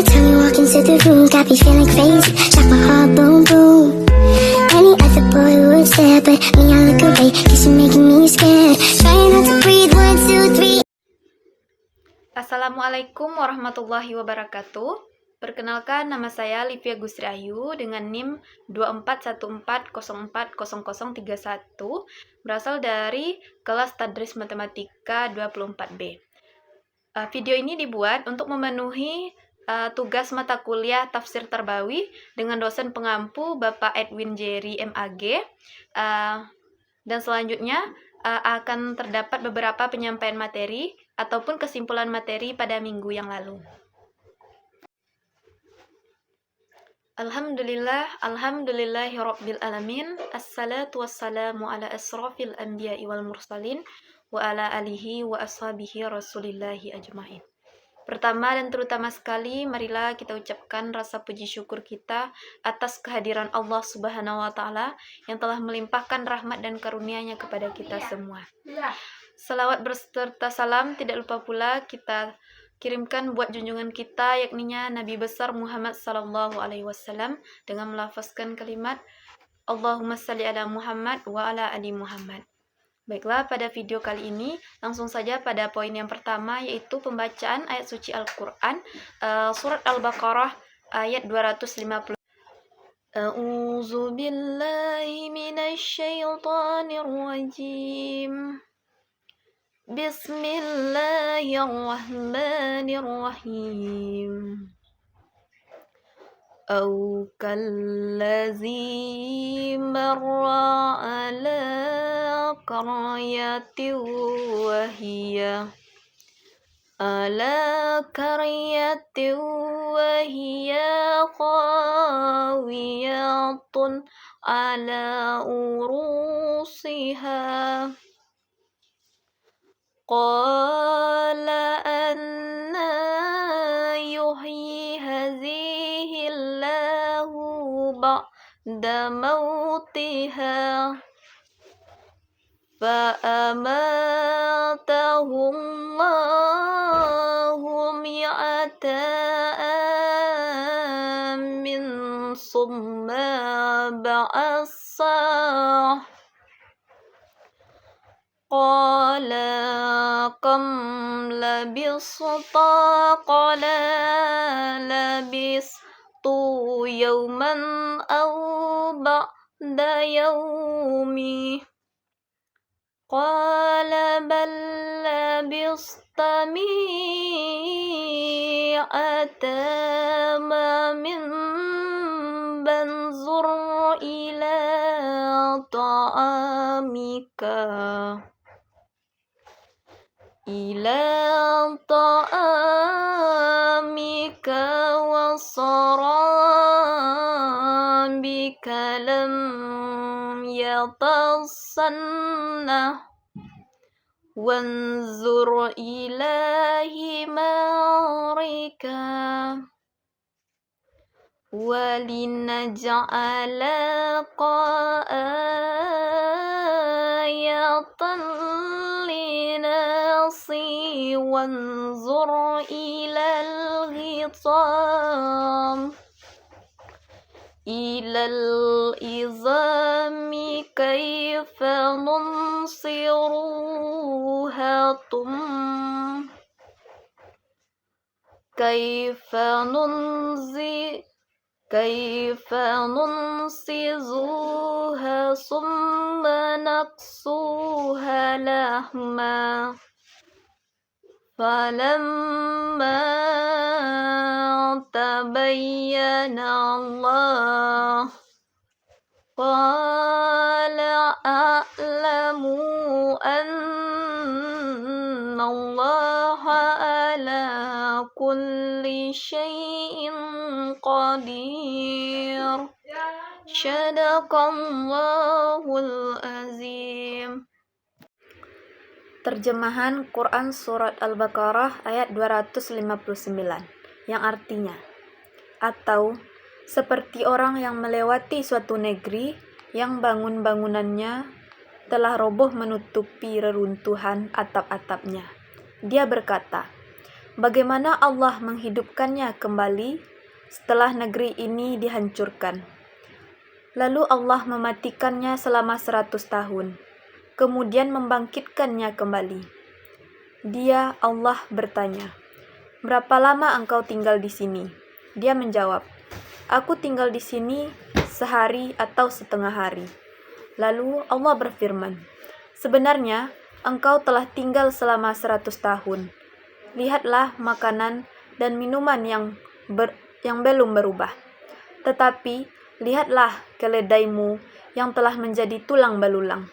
time you walk into the room, got me feeling crazy, like my heart boom boom. Any other boy would stare, but me I look away, cause you're making me scared. Trying not to breathe, 1, 2, 3. Assalamualaikum warahmatullahi wabarakatuh. Perkenalkan, nama saya Livia Gusri Ayu dengan NIM 2414040031, berasal dari kelas Tadris Matematika 24B. Video ini dibuat untuk memenuhi tugas mata kuliah Tafsir Tarbawi dengan dosen pengampu Bapak Edwin Jerry MAG. Dan selanjutnya akan terdapat beberapa penyampaian materi ataupun kesimpulan materi pada minggu yang lalu. Alhamdulillahirabbil alamin. Assalatu wassalamu ala asrafil anbiya'i wal mursalin wa ala alihi wa ashabihi rasulillahi ajmain. Pertama dan terutama sekali, marilah kita ucapkan rasa puji syukur kita atas kehadiran Allah Subhanahu wa Ta'ala yang telah melimpahkan rahmat dan karunia-Nya kepada kita semua. Salawat berserta salam tidak lupa pula kita kirimkan buat junjungan kita, yakninya Nabi besar Muhammad sallallahu alaihi wasallam, dengan melafazkan kalimat Allahumma salli ala Muhammad wa ala ali Muhammad. Baiklah, pada video kali ini langsung saja pada poin yang pertama, yaitu pembacaan ayat suci Al-Quran, surat Al-Baqarah ayat 250. A'udzu billahi minasyaitonir rajim. Bismillahirrahmanirrahim. Au kallazi marra ala qaryatin wa hiya khawiyatun ala urusiha. Qala anna yuhyi hadhihi Allahu ba'da mautiha. Fa'amatahu Allahu mi'ata amin summa ba'assah. Qala kam labista? Qala labistu yawman aw ba'da yawmi. Qala bal labista mi'ata amin banzur ila ta'amika wa sarabika lam yatasanna wanzur ila himarika walinaj'alaka ayatan linasi wanzur ilal izami kaifa nunsizuha summa naksuha lahma. Falamma tabayyana Allah qala a'lamu anna Allaha ala kulli syai'in qadir. Shadaqallahul azim. Terjemahan Quran Surat Al-Baqarah ayat 259, yang artinya, atau seperti orang yang melewati suatu negeri yang bangun-bangunannya telah roboh menutupi reruntuhan atap-atapnya. Dia berkata, bagaimana Allah menghidupkannya kembali setelah negeri ini dihancurkan. Lalu Allah mematikannya selama 100 tahun, kemudian membangkitkannya kembali. Dia, Allah, bertanya, "Berapa lama engkau tinggal di sini?" Dia menjawab, "Aku tinggal di sini sehari atau setengah hari." Lalu Allah berfirman, "Sebenarnya engkau telah tinggal selama 100 tahun. Lihatlah makanan dan minuman yang belum berubah. Tetapi lihatlah keledaimu yang telah menjadi tulang belulang.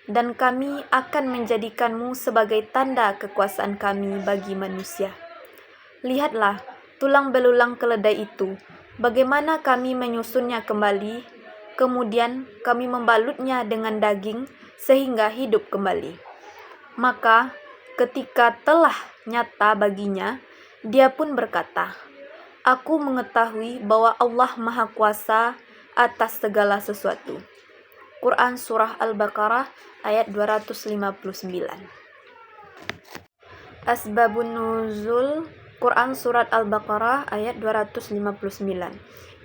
Dan kami akan menjadikanmu sebagai tanda kekuasaan kami bagi manusia. Lihatlah tulang belulang keledai itu, bagaimana kami menyusunnya kembali, kemudian kami membalutnya dengan daging sehingga hidup kembali." Maka ketika telah nyata baginya, dia pun berkata, "Aku mengetahui bahwa Allah Maha Kuasa atas segala sesuatu." Quran Surah Al-Baqarah ayat 259. Asbabun Nuzul Quran Surat Al-Baqarah ayat 259,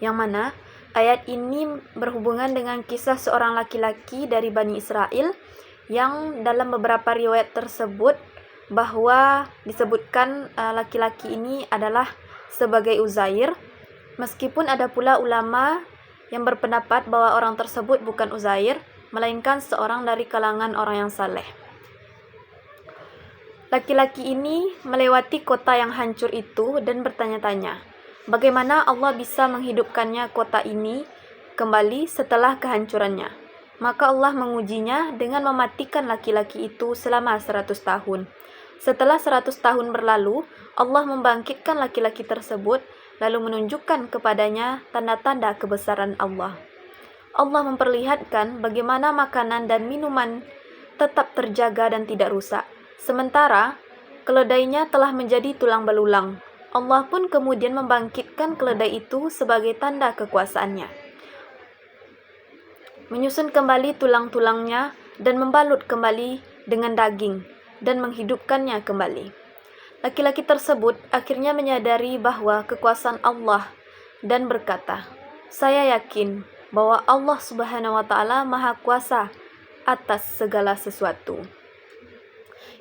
yang mana ayat ini berhubungan dengan kisah seorang laki-laki dari Bani Israel yang dalam beberapa riwayat tersebut bahwa disebutkan laki-laki ini adalah sebagai Uzair, meskipun ada pula ulama yang berpendapat bahwa orang tersebut bukan Uzair, melainkan seorang dari kalangan orang yang saleh. Laki-laki ini melewati kota yang hancur itu dan bertanya-tanya, bagaimana Allah bisa menghidupkannya kota ini kembali setelah kehancurannya. Maka Allah mengujinya dengan mematikan laki-laki itu selama 100 tahun. Setelah 100 tahun berlalu, Allah membangkitkan laki-laki tersebut, lalu menunjukkan kepadanya tanda-tanda kebesaran Allah. Allah memperlihatkan bagaimana makanan dan minuman tetap terjaga dan tidak rusak. Sementara keledainya telah menjadi tulang belulang. Allah pun kemudian membangkitkan keledai itu sebagai tanda kekuasaannya, menyusun kembali tulang-tulangnya dan membalut kembali dengan daging dan menghidupkannya kembali. Laki-laki tersebut akhirnya menyadari bahwa kekuasaan Allah dan berkata, "Saya yakin bahwa Allah Subhanahu wa Ta'ala Maha Kuasa atas segala sesuatu."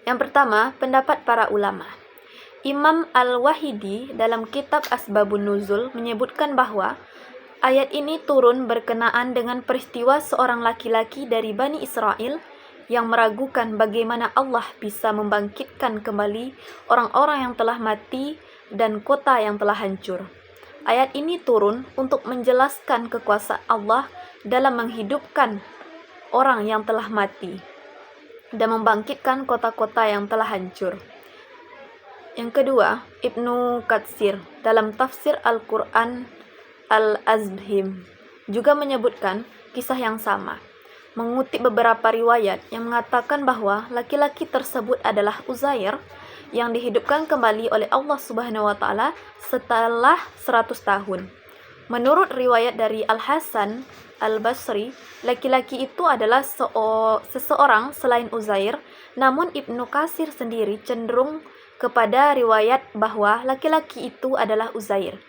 Yang pertama, pendapat para ulama. Imam Al-Wahidi dalam kitab Asbabun Nuzul menyebutkan bahwa ayat ini turun berkenaan dengan peristiwa seorang laki-laki dari Bani Israel yang meragukan bagaimana Allah bisa membangkitkan kembali orang-orang yang telah mati dan kota yang telah hancur. Ayat ini turun untuk menjelaskan kekuasaan Allah dalam menghidupkan orang yang telah mati dan membangkitkan kota-kota yang telah hancur. Yang kedua, Ibnu Katsir dalam tafsir Al-Quran Al-Azhim juga menyebutkan kisah yang sama, mengutip beberapa riwayat yang mengatakan bahwa laki-laki tersebut adalah Uzair yang dihidupkan kembali oleh Allah Subhanahu wa Ta'ala setelah 100 tahun. Menurut riwayat dari Al-Hasan Al-Basri, laki-laki itu adalah seseorang selain Uzair, namun Ibnu Katsir sendiri cenderung kepada riwayat bahwa laki-laki itu adalah Uzair,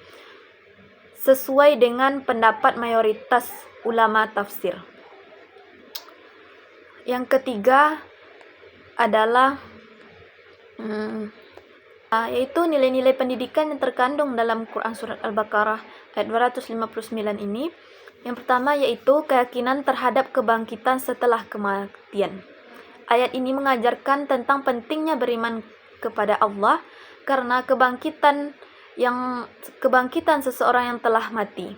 sesuai dengan pendapat mayoritas ulama tafsir. Yang ketiga adalah yaitu nilai-nilai pendidikan yang terkandung dalam Quran Surat Al-Baqarah ayat 259 ini. Yang pertama yaitu keyakinan terhadap kebangkitan setelah kematian. Ayat ini mengajarkan tentang pentingnya beriman kepada Allah karena kebangkitan seseorang yang telah mati.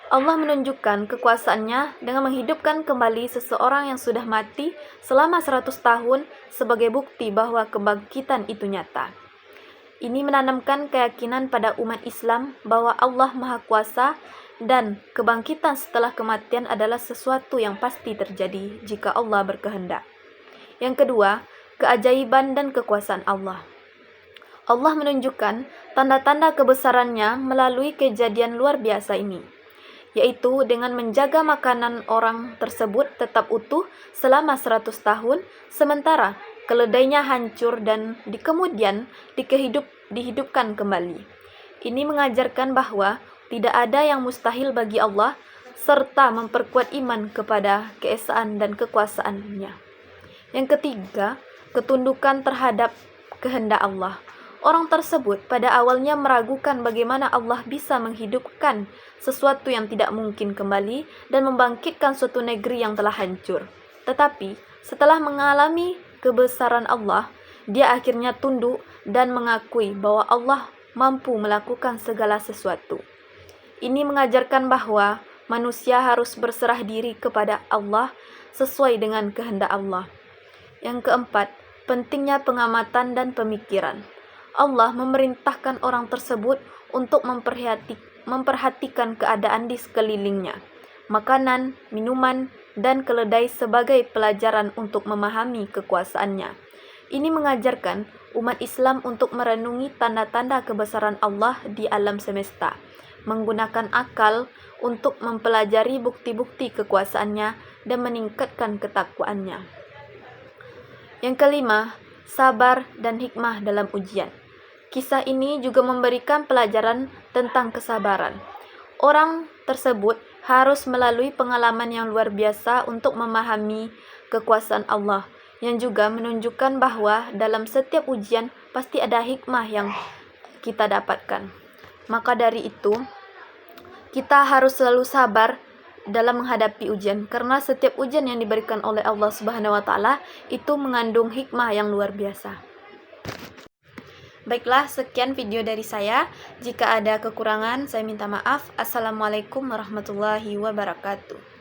Allah menunjukkan kekuasaannya dengan menghidupkan kembali seseorang yang sudah mati selama 100 tahun sebagai bukti bahwa kebangkitan itu nyata. Ini menanamkan keyakinan pada umat Islam bahwa Allah Maha Kuasa dan kebangkitan setelah kematian adalah sesuatu yang pasti terjadi jika Allah berkehendak. Yang kedua, keajaiban dan kekuasaan Allah. Allah menunjukkan tanda-tanda kebesarannya melalui kejadian luar biasa ini, yaitu dengan menjaga makanan orang tersebut tetap utuh selama 100 tahun, sementara keledainya hancur dan kemudian dihidupkan kembali. Ini mengajarkan bahwa tidak ada yang mustahil bagi Allah, serta memperkuat iman kepada keesaan dan kekuasaan-Nya. Yang ketiga, ketundukan terhadap kehendak Allah. Orang tersebut pada awalnya meragukan bagaimana Allah bisa menghidupkan sesuatu yang tidak mungkin kembali dan membangkitkan suatu negeri yang telah hancur. Tetapi setelah mengalami kebesaran Allah, dia akhirnya tunduk dan mengakui bahwa Allah mampu melakukan segala sesuatu. Ini mengajarkan bahwa manusia harus berserah diri kepada Allah sesuai dengan kehendak Allah. Yang keempat, pentingnya pengamatan dan pemikiran. Allah memerintahkan orang tersebut untuk memperhatikan keadaan di sekelilingnya, makanan, minuman, dan keledai sebagai pelajaran untuk memahami kekuasaannya. Ini mengajarkan umat Islam untuk merenungi tanda-tanda kebesaran Allah di alam semesta, menggunakan akal untuk mempelajari bukti-bukti kekuasaannya dan meningkatkan ketakwaannya. Yang kelima, sabar dan hikmah dalam ujian. Kisah ini juga memberikan pelajaran tentang kesabaran. Orang tersebut harus melalui pengalaman yang luar biasa untuk memahami kekuasaan Allah, yang juga menunjukkan bahwa dalam setiap ujian pasti ada hikmah yang kita dapatkan. Maka dari itu, kita harus selalu sabar dalam menghadapi ujian, karena setiap ujian yang diberikan oleh Allah Subhanahu wa Ta'ala itu mengandung hikmah yang luar biasa. Baiklah, sekian video dari saya. Jika ada kekurangan, saya minta maaf. Assalamualaikum warahmatullahi wabarakatuh.